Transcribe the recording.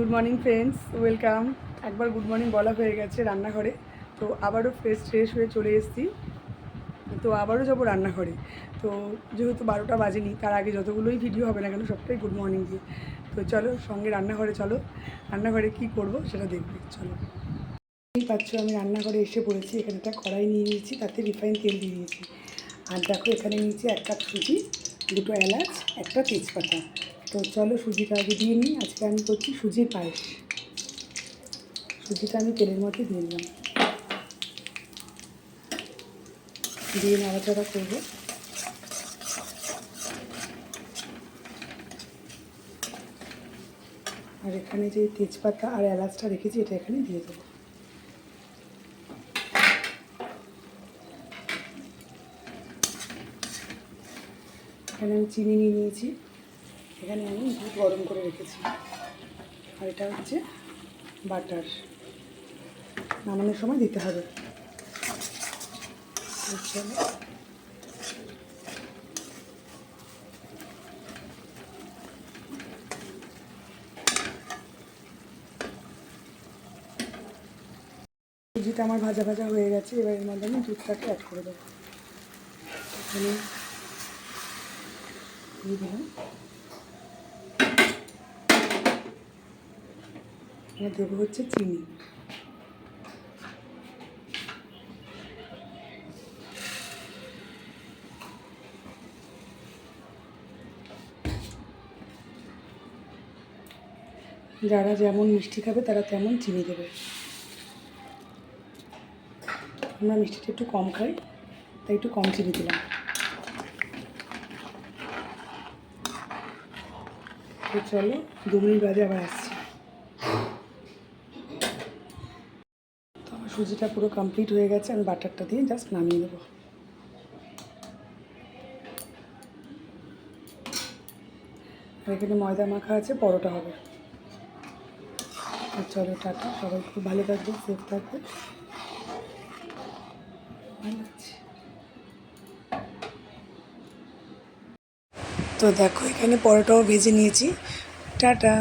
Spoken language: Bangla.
Good morning friends, welcome. একবার গুড মর্নিং বলা হয়ে গেছে রান্নাঘরে, তো আবারও ফ্রেশ হয়ে চলে এসেছি। তো আবারও যাবো রান্নাঘরে। তো যেহেতু 12টা বাজেনি, তার আগে যতগুলোই ভিডিও হবে না কেন সবটাই গুড মর্নিং দিয়ে। তো চলো সঙ্গে রান্নাঘরে চলো, রান্নাঘরে কি করব সেটা দেখবে। চলো, এই পাচ্ছ আমি রান্নাঘরে এসে পড়েছি। এখানে একটা কড়াই নিয়ে নিয়েছি, তাতে রিফাইন তেল দিয়ে দিয়েছি। আর দেখো এখানে নিয়েছি 1 কাপ সুজি, 2টো এলাচ, একটা তেজপাতা। তো চলো সুজিটা আগে দিয়ে নিই। আজকে আমি করছি সুজির পায়েস। সুজিটা আমি তেলের মধ্যে দিয়ে দিলাম, দিয়ে নাড়াচাড়া করবো। আর এখানে যে তেজপাতা আর এলাচটা রেখেছি এটা এখানে দিয়ে দেবো। এখানে আমি চিনি নিয়ে নিয়েছি, এখানে আমি দুধ গরম করে রেখেছি। আর এটা হচ্ছে বাটার, নামানোর সময় দিতে হবে। চলো সুজিটা আমার ভাজা ভাজা হয়ে গেছে। এবার এর মধ্যে আমি দুধটাকে অ্যাড করে দেবো। এখানে দিয়ে দিলাম, এবার দেবো হচ্ছে চিনি। যারা যেমন মিষ্টি খাবে তারা তেমন চিনি দেবে। আমরা মিষ্টিটা একটু কম খাই, তাই একটু কম চিনি দিলাম। তো চলো 2 মিনিট বাদে আবার আসছি। তো আমার সুজিটা পুরো কমপ্লিট হয়ে গেছে, আমি বাটারটা দিয়ে জাস্ট নামিয়ে দেবো। আর এখানে ময়দা মাখা আছে, পরোটা হবে। আর চলো টাটা, সবাই খুব ভালো থাকবে, সেফ থাকবে। ভালো আছে। তো দেখো এখানে পরোটাও ভেজে নিয়েছি। টাটা।